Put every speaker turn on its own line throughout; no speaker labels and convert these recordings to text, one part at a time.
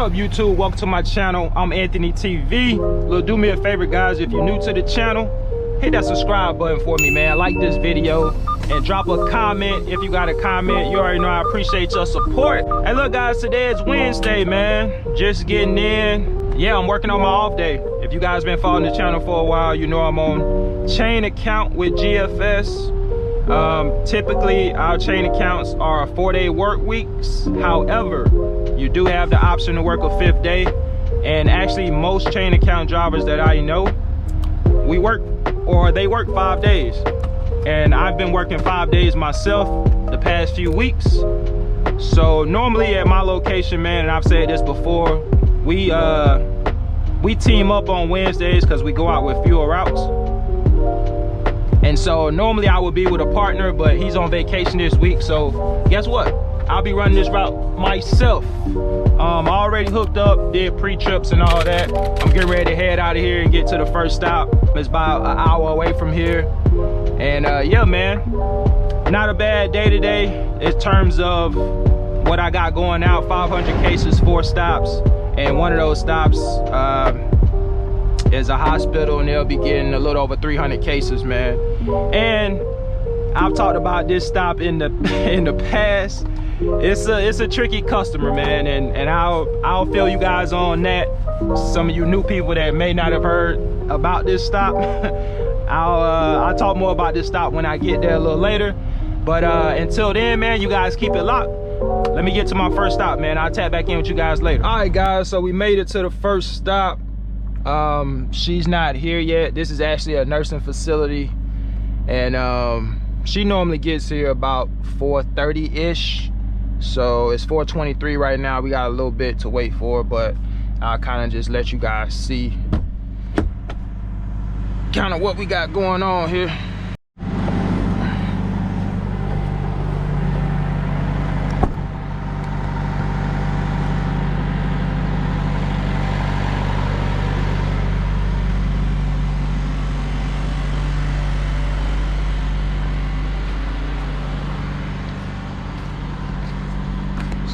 up, YouTube? Welcome to my channel. I'm Anthony TV. Look, do me a favor, guys. If you're new to the channel, hit that subscribe button for me, man. Like this video and drop a comment if you got a comment. You already know I appreciate your support. Hey, look, guys, today is Wednesday, man. Just getting in. Yeah, I'm working on my off day. If you guys been following the channel for a while, you know I'm on chain account with GFS. Typically our chain accounts are 4-day work weeks. However, you do have the option to work a 5th day, and actually most chain account drivers that I know, they work 5 days, and I've been working 5 days myself the past few weeks. So normally at my location, man, and I've said this before, we team up on Wednesdays because we go out with fewer routes. And so normally I would be with a partner, but he's on vacation this week. So guess what? I'll be running this route myself. I already hooked up, did pre-trips and all that. I'm getting ready to head out of here and get to the first stop. It's about an hour away from here. And yeah, man, not a bad day today in terms of what I got going out. 500 cases, 4 stops. And one of those stops is a hospital, and they'll be getting a little over 300 cases, man. And I've talked about this stop in the past. It's a tricky customer, man, and I'll fill you guys on that. Some of you new people that may not have heard about this stop, I'll talk more about this stop when I get there a little later. But until then, man, you guys keep it locked. Let me get to my first stop, man. I'll tap back in with you guys later. All right, guys, so we made it to the first stop. She's not here yet. This is actually a nursing facility, and she normally gets here about 4:30-ish. So it's 4:23 right now. We got a little bit to wait for, but I'll kind of just let you guys see kind of what we got going on here.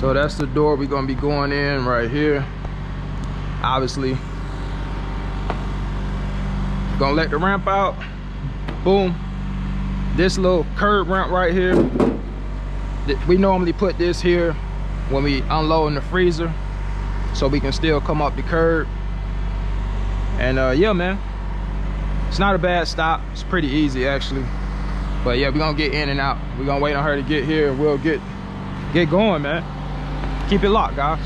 So that's the door we're gonna be going in right here. Obviously, gonna let the ramp out. Boom. This little curb ramp right here, we normally put this here when we unload in the freezer, so we can still come up the curb. And yeah, man, it's not a bad stop. It's pretty easy actually. But yeah, we're gonna get in and out. We're gonna wait on her to get here, and we'll get going, man. Keep it locked, guys.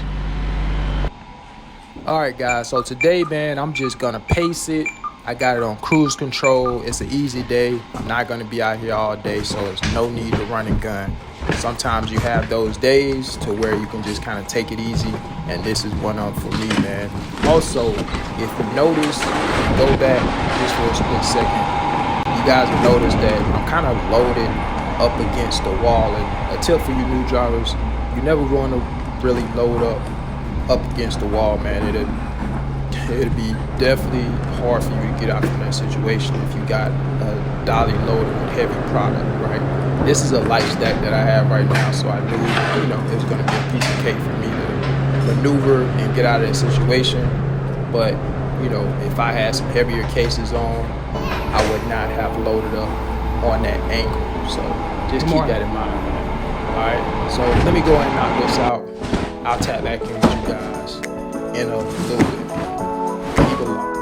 All right, guys, so today, man, I'm just gonna pace it. I got it on cruise control. It's an easy day. I'm not gonna be out here all day, so there's no need to run and gun. Sometimes you have those days to where you can just kind of take it easy, and this is one of them for me, man. Also, if you notice, go back just for a split second, you guys will notice that I'm kind of loaded up against the wall. And a tip for you new drivers, you never want to really load up against the wall, man. It'll be definitely hard for you to get out from that situation if you got a dolly loaded with heavy product, right? This is a light stack that I have right now, so I knew, you know, it was going to be a piece of cake for me to maneuver and get out of that situation. But, you know, if I had some heavier cases on, I would not have loaded up on that angle. So just keep that in mind, man. All right, so let me go ahead and knock this out. I'll tap back in with you guys in a little bit. Keep it locked.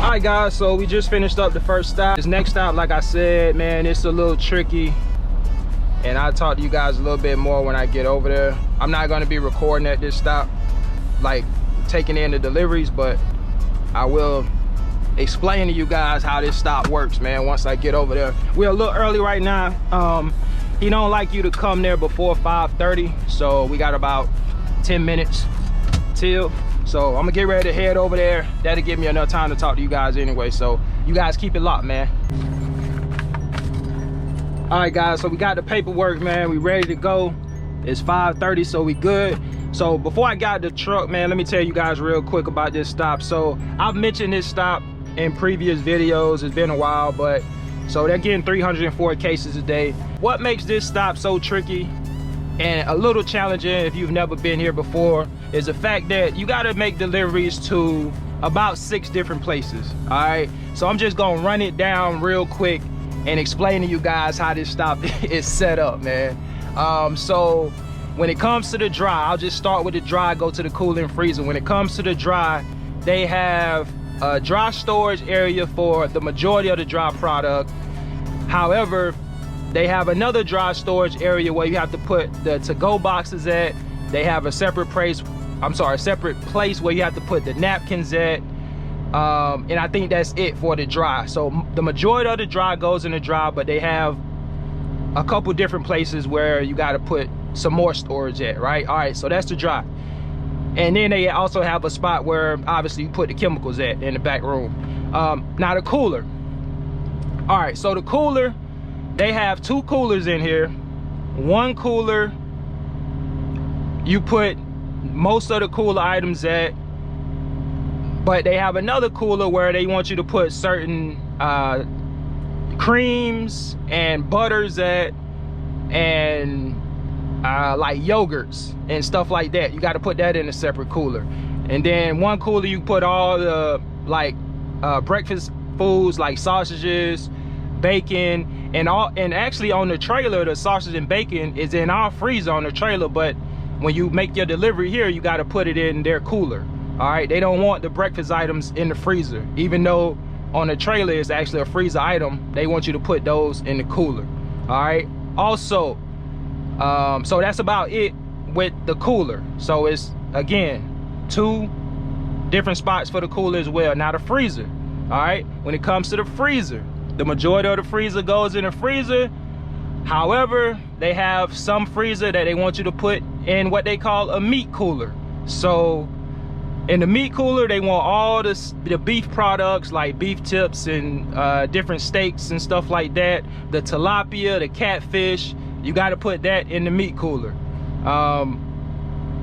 All right, guys, so we just finished up the first stop. This next stop, like I said, man, it's a little tricky, and I'll talk to you guys a little bit more when I get over there. I'm not going to be recording at this stop, like taking in the deliveries, but I will explain to you guys how this stop works, man, once I get over there. We're a little early right now. He don't like you to come there before 5:30, so we got about 10 minutes till. So I'm gonna get ready to head over there. That'll give me enough time to talk to you guys anyway, so you guys keep it locked, man. All right, guys, so we got the paperwork, man. We ready to go. It's 5:30, so we good. So before I got the truck, man, let me tell you guys real quick about this stop. So I've mentioned this stop in previous videos. It's been a while, but so they're getting 304 cases a day. What makes this stop so tricky and a little challenging if you've never been here before is the fact that you got to make deliveries to about 6 different places. All right, so I'm just gonna run it down real quick and explain to you guys how this stop is set up, man. So when it comes to the dry, I'll just start with the dry, go to the cooler and freezer. When it comes to the dry, they have a dry storage area for the majority of the dry product. However, they have another dry storage area where you have to put the to-go boxes at. They have a separate place, separate place where you have to put the napkins at. And I think that's it for the dry. So the majority of the dry goes in the dry, but they have a couple different places where you got to put some more storage at, right? All right, so that's the dry. And then they also have a spot where obviously you put the chemicals at in the back room. Now the cooler. All right, so the cooler, they have 2 coolers in here. One cooler, you put most of the cooler items at, but they have another cooler where they want you to put certain creams and butters at, and like yogurts and stuff like that. You got to put that in a separate cooler. And then one cooler you put all the like breakfast foods like sausages, bacon, and actually on the trailer, the sausage and bacon is in our freezer on the trailer, but when you make your delivery here, you got to put it in their cooler. All right, they don't want the breakfast items in the freezer, even though on the trailer it's actually a freezer item. They want you to put those in the cooler. All right, also so that's about it with the cooler. So it's again 2 different spots for the cooler as well. Now the freezer, all right, when it comes to the freezer, the majority of the freezer goes in the freezer. However, they have some freezer that they want you to put in what they call a meat cooler. So in the meat cooler, they want all the beef products like beef tips and different steaks and stuff like that. The tilapia, the catfish, you got to put that in the meat cooler.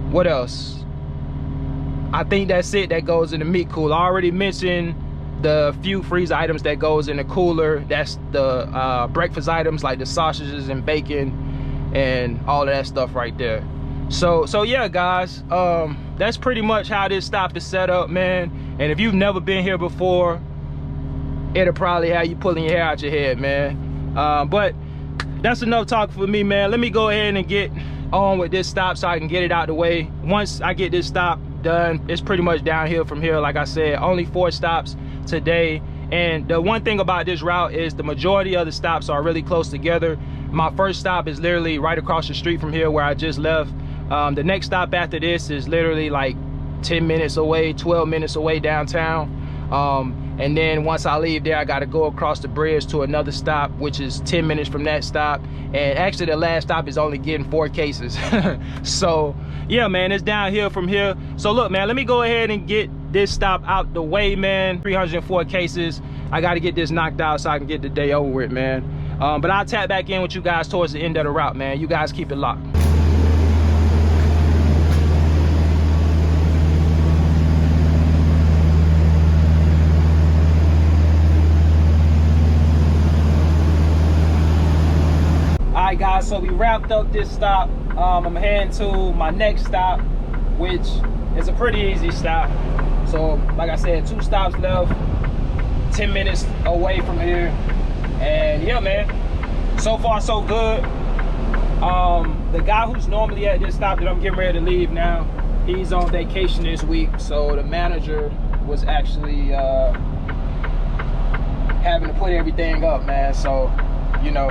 What else? I think that's it that goes in the meat cooler. I already mentioned the few freezer items that goes in the cooler. That's the breakfast items like the sausages and bacon and all of that stuff right there. So yeah, guys, that's pretty much how this stop is set up, man. And if you've never been here before, it'll probably have you pulling your hair out your head, man. But that's enough talk for me, man. Let me go ahead and get on with this stop so I can get it out the way. Once I get this stop done, it's pretty much downhill from here. Like I said, only 4 stops today. And the one thing about this route is the majority of the stops are really close together. My first stop is literally right across the street from here where I just left. The next stop after this is literally like 10 minutes away, 12 minutes away downtown. And then once I leave there, I got to go across the bridge to another stop, which is 10 minutes from that stop. And actually the last stop is only getting 4 cases. So yeah, man, it's downhill from here. So look, man, let me go ahead and get this stop out the way, man. 304 cases. I got to get this knocked out so I can get the day over with, man. But I'll tap back in with you guys towards the end of the route, man. You guys keep it locked. Alright guys, so we wrapped up this stop. I'm heading to my next stop, which is a pretty easy stop. So like I said, 2 stops left, 10 minutes away from here. And yeah, man, so far so good. The guy who's normally at this stop that I'm getting ready to leave now, he's on vacation this week. So the manager was actually having to put everything up, man. So, you know,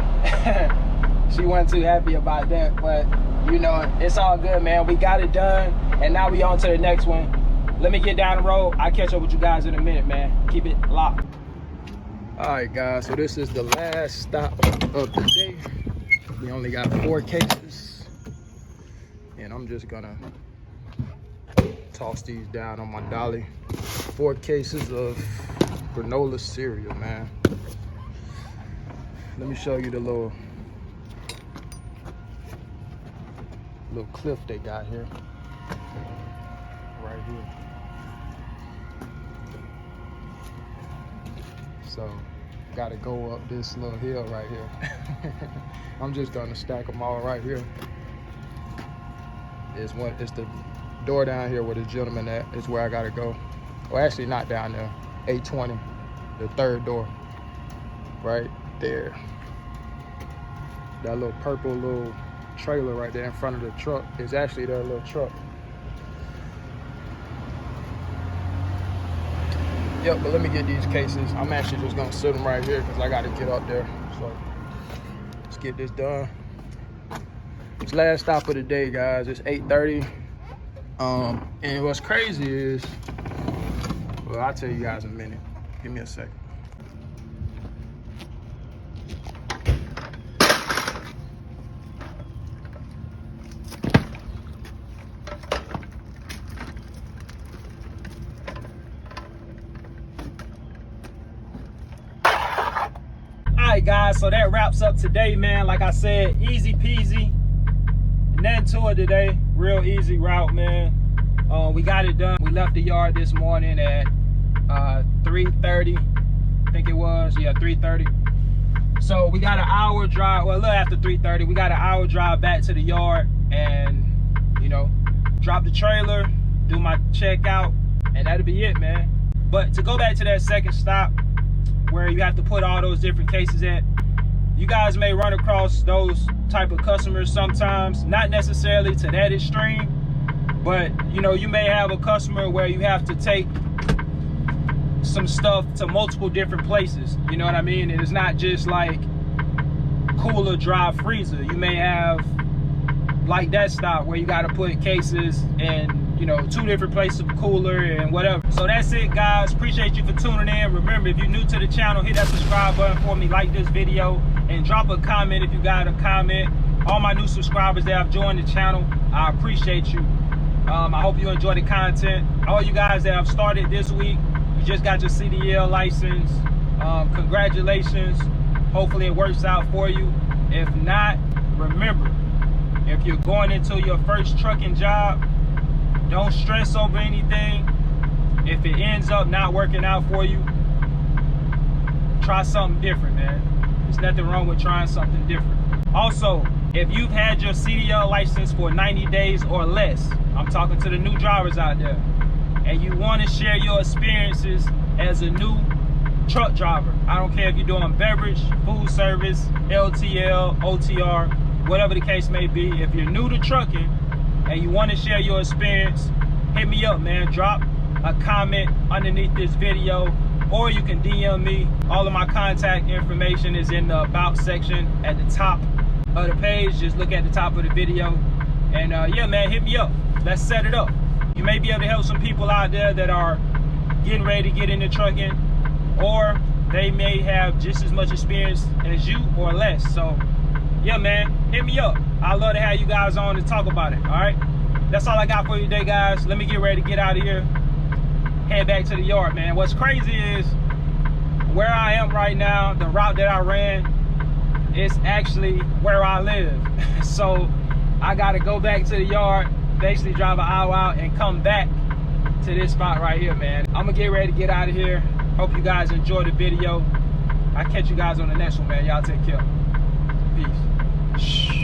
she wasn't too happy about that, but you know, it's all good, man. We got it done, and now we on to the next one. Let me get down the road. I'll catch up with you guys in a minute, man. Keep it locked. All right, guys, so this is the last stop of the day. We only got 4 cases, and I'm just gonna toss these down on my dolly. 4 cases of granola cereal, man. Let me show you the little cliff they got here. Right here. So, gotta go up this little hill right here. I'm just gonna stack them all right here. It's the door down here where the gentleman at is where I gotta go. Well, actually not down there. 820, the 3rd door, right there. That little purple little trailer right there in front of the truck is actually their little truck. Yep, but let me get these cases. I'm actually just gonna sit them right here because I gotta get up there. So let's get this done. It's last stop of the day, guys. It's 8:30. And what's crazy is, well, I'll tell you guys in a minute. Give me a second. Alright, guys, so that wraps up today, man. Like I said, easy peasy. Nothing to it today. Real easy route, man. We got it done. We left the yard this morning at 3:30. I think it was. Yeah, 3:30. So we got an hour drive. Well, a little after 3:30. We got an hour drive back to the yard and, you know, drop the trailer, do my checkout, and that'll be it, man. But to go back to that second stop where you have to put all those different cases at, you guys may run across those type of customers sometimes, not necessarily to that extreme, but you know, you may have a customer where you have to take some stuff to multiple different places, you know what I mean? And it's not just like cooler, dry, freezer. You may have like that stop where you got to put cases in, you know, 2 different places of cooler and whatever. So that's it, guys. Appreciate you for tuning in. Remember, if you're new to the channel, hit that subscribe button for me, like this video, and drop a comment if you got a comment. All my new subscribers that have joined the channel, I appreciate you. I hope you enjoy the content. All you guys that have started this week, you just got your CDL license. Congratulations. Hopefully it works out for you. If not, remember, if you're going into your first trucking job, don't stress over anything. If it ends up not working out for you, try something different, man. There's nothing wrong with trying something different. Also, if you've had your CDL license for 90 days or less, I'm talking to the new drivers out there, and you want to share your experiences as a new truck driver. I don't care if you're doing beverage, food service, LTL, OTR, whatever the case may be. If you're new to trucking and you want to share your experience, hit me up, man. Drop a comment underneath this video, or you can DM me. All of my contact information is in the about section at the top of the page. Just look at the top of the video, and yeah, man, hit me up. Let's set it up. You may be able to help some people out there that are getting ready to get into trucking, or they may have just as much experience as you or less. So yeah, man, hit me up. I'd love to have you guys on to talk about it. All right, that's all I got for you today, guys. Let me get ready to get out of here, head back to the yard, man. What's crazy is where I am right now, the route that I ran is actually where I live. So I gotta go back to the yard, basically drive an hour out and come back to this spot right here, man. I'm gonna get ready to get out of here. Hope you guys enjoyed the video. I'll catch you guys on the next one, man. Y'all take care. Peace.